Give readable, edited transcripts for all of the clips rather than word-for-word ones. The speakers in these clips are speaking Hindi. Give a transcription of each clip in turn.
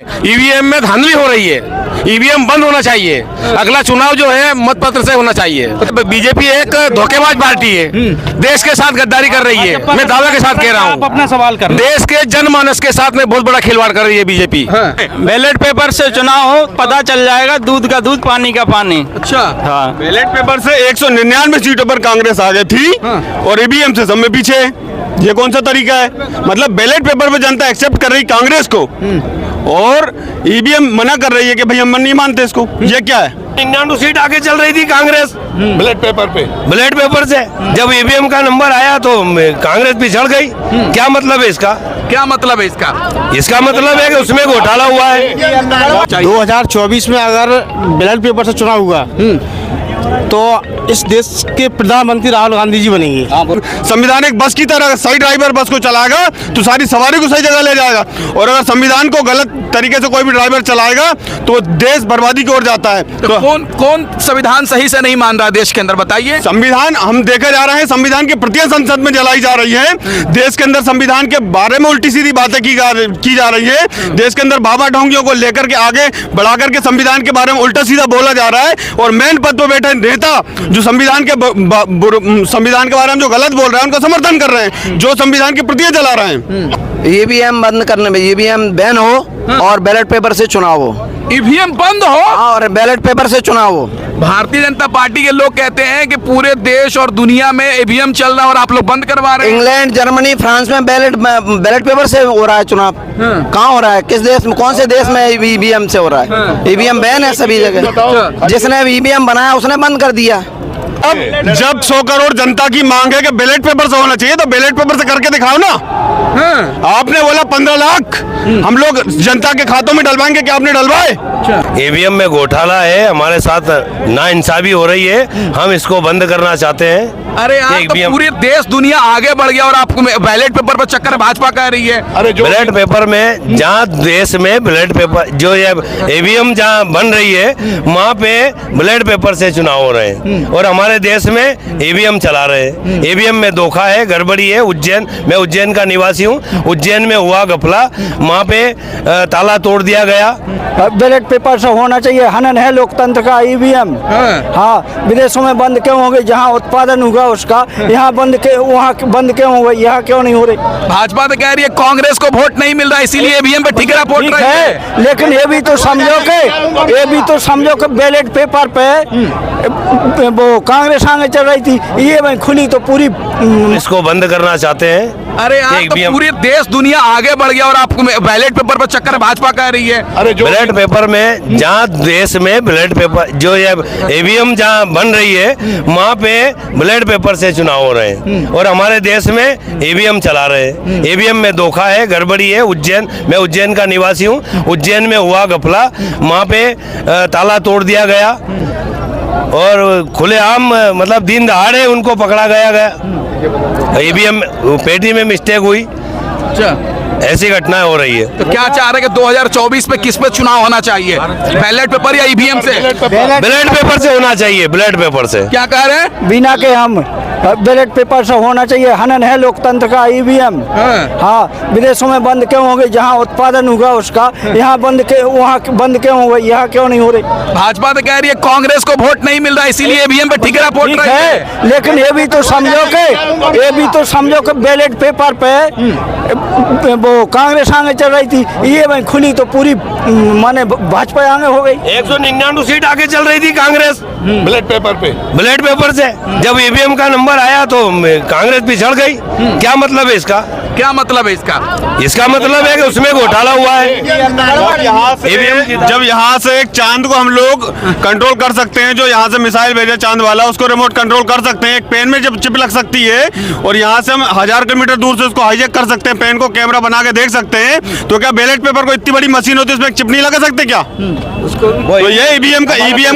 ईवीएम में धांधली हो रही है, ईवीएम बंद होना चाहिए। अगला चुनाव जो है मतपत्र से होना चाहिए। बीजेपी एक धोखेबाज पार्टी है, देश के साथ गद्दारी कर रही है। मैं दावे के साथ कह रहा आप अपना सवाल कर हूँ, देश के जनमानस के साथ में बहुत बड़ा खिलवाड़ कर रही है बीजेपी। बैलेट पेपर से चुनाव हो, पता चल जाएगा दूध का दूध पानी का पानी। अच्छा, हाँ, बैलेट पेपर से 199 सीटों पर कांग्रेस आगे थी और ईवीएम से सब में पीछे है। ये कौन सा तरीका है? मतलब बैलेट पेपर पे जनता एक्सेप्ट कर रही कांग्रेस को और ईवीएम मना कर रही है कि भाई हम नहीं मानते इसको। ये क्या है? 99 सीट आगे चल रही थी कांग्रेस बैलेट पेपर पे, ब्लड पेपर से। जब ईवीएम का नंबर आया तो कांग्रेस पिछड़ गई। क्या मतलब है इसका? क्या मतलब है इसका? इसका मतलब है कि उसमें घोटाला हुआ है। 2024 में अगर बैलेट पेपर से चुनाव हुआ तो इस देश के प्रधानमंत्री राहुल गांधी जी बनेंगे। संविधान एक बस की तरह, सही ड्राइवर बस को चलाएगा तो सारी सवारी को सही जगह ले जाएगा, और अगर संविधान को गलत तरीके से कोई भी ड्राइवर चलाएगा तो देश बर्बादी की ओर जाता है। तो कौन संविधान सही से नहीं मान रहा देश के अंदर, बताइए। संविधान हम देखे जा रहे हैं, संविधान की प्रतियां संसद में जलाई जा रही है। देश के अंदर संविधान के बारे में उल्टी सीधी बातें की जा रही है। देश के अंदर बाबा ढोंगियों को लेकर के आगे बढ़ा करके संविधान के बारे में उल्टा सीधा बोला जा रहा है, और मेन पद पर बैठे नेता जो संविधान के बारे में जो गलत बोल रहे हैं उनका समर्थन कर रहे हैं, जो संविधान की प्रतियां जला रहे हैं। ईवीएम बंद करने में, ईवीएम बैन हो और बैलेट पेपर से चुनाव हो। ईवीएम बंद हो और बैलेट पेपर से चुनाव हो। भारतीय जनता पार्टी के लोग कहते हैं कि पूरे देश और दुनिया में ईवीएम चल रहा है और आप लोग बंद करवा रहे हैं। इंग्लैंड, जर्मनी, फ्रांस में बैलेट पेपर से हो रहा है चुनाव। कहाँ हो रहा है? किस देश में, कौन से देश में ईवीएम से हो रहा है? ईवीएम बैन है सभी जगह। जिसने ईवीएम बनाया उसने बंद कर दिया। अब जब 100 करोड़ जनता की मांग है कि बैलेट पेपर से होना चाहिए तो बैलेट पेपर से करके दिखाओ ना। आपने बोला 15 लाख हम लोग जनता के खातों में डलवाएंगे, क्या आपने डलवाए? ईवीएम में घोटाला है, हमारे साथ नाइंसाफी हो रही है, हम इसको बंद करना चाहते हैं। अरे यार, तो पूरे देश दुनिया आगे बढ़ गया और आपको बैलेट पेपर पर चक्कर भाजपा कह रही है। अरे बैलेट पेपर में, जहाँ देश में बैलेट पेपर जो ये ईवीएम जहाँ बन रही है वहाँ पे बैलेट पेपर से चुनाव हो रहे हैं और हमारे देश में ईवीएम चला रहे हैं। ईवीएम में धोखा है, गड़बड़ी है। उज्जैन, मैं उज्जैन का निवासी हूँ, उज्जैन में हुआ घपला, वहाँ पे ताला तोड़ दिया गया। बैलेट पेपर से होना चाहिए, हनन है लोकतंत्र का ईवीएम। हाँ, विदेशों में बंद क्यों हो गई? जहाँ उत्पादन हुआ उसका, यहाँ वहाँ बंद क्यों हो गई? यहाँ क्यों नहीं हो रही? भाजपा तो कह रही है कांग्रेस को वोट नहीं मिल रहा इसीलिए ईवीएम पे ठिकरा पोत रही है। लेकिन ये भी तो समझो कि बैलेट पेपर पे वो कांग्रेस आगे चल रही थी, ये भाई खुली तो पूरी इसको बंद करना चाहते हैं। अरे यार, तो पूरे देश दुनिया आगे बढ़ गया और आपको बैलेट पेपर पर चक्कर भाजपा कह रही है। बैलेट पेपर में, जहाँ देश में बैलेट पेपर जो ये ईवीएम जहाँ बन रही है वहाँ पे बैलेट पेपर से चुनाव हो रहे हैं और हमारे देश में ईवीएम चला रहे हैं। ईवीएम में धोखा है, गड़बड़ी है। उज्जैन, मैं उज्जैन का निवासी हूँ, उज्जैन में हुआ घपला, वहाँ पे ताला तोड़ दिया गया और खुलेआम, मतलब दिन दहाड़े उनको पकड़ा गया। ईवीएम पेटी में मिस्टेक हुई। ऐसी घटनाएं हो रही है। तो क्या चाह रहे हैं कि 2024 में किस पे चुनाव होना चाहिए, बैलेट पेपर या ईवीएम से? बैलेट पेपर से होना चाहिए, बैलेट पेपर से। क्या कह रहे हैं? बिना के हम बैलेट पेपर से होना चाहिए, हनन है लोकतंत्र का ईवीएम। हाँ, विदेशों में बंद क्यों हो गई? जहाँ उत्पादन हुआ उसका, यहाँ वहाँ बंद क्यों हो गई? यहाँ क्यों नहीं हो रही? भाजपा तो कह रही है कांग्रेस को वोट नहीं मिल रहा इसीलिए ईवीएम पे ठिकरा पोत रही है। लेकिन ये भी तो समझो कि बैलेट पेपर पे वो कांग्रेस आगे चल रही थी, ये भाई खुली तो पूरी माने भाजपा आगे हो गई। 199 सीट आगे चल रही थी कांग्रेस बैलेट पेपर पे, बैलेट पेपर से। जब ईवीएम का नंबर आया तो कांग्रेस पिछड़ गई। क्या मतलब है इसका? क्या मतलब है इसका? इसका मतलब है कि उसमें घोटाला हुआ है। जब यहाँ से एक चांद को हम लोग कंट्रोल कर सकते हैं, जो यहाँ से मिसाइल भेजा चांद वाला, उसको रिमोट कंट्रोल कर सकते हैं। एक पेन में जब चिप लग सकती है और यहाँ से हम 1000 किलोमीटर दूर से उसको हाईजैक कर सकते हैं, पेन को कैमरा बना के देख सकते हैं, तो क्या बैलेट पेपर को इतनी बड़ी मशीन होती है उसमें एक चिप नहीं लगा सकते क्या? तो ये ईवीएम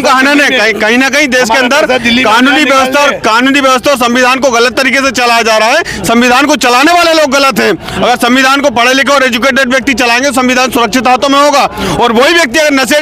का हनन है। कहीं ना कहीं देश के अंदर कानूनी व्यवस्था और संविधान को गलत तरीके से चलाया जा रहा है। संविधान को चलाने वाले लोग गलत हैं। अगर संविधान को पढ़े लिखे और एजुकेटेड व्यक्ति चलाएंगे, संविधान सुरक्षित हाथों में होगा। और वही व्यक्ति अगर नशे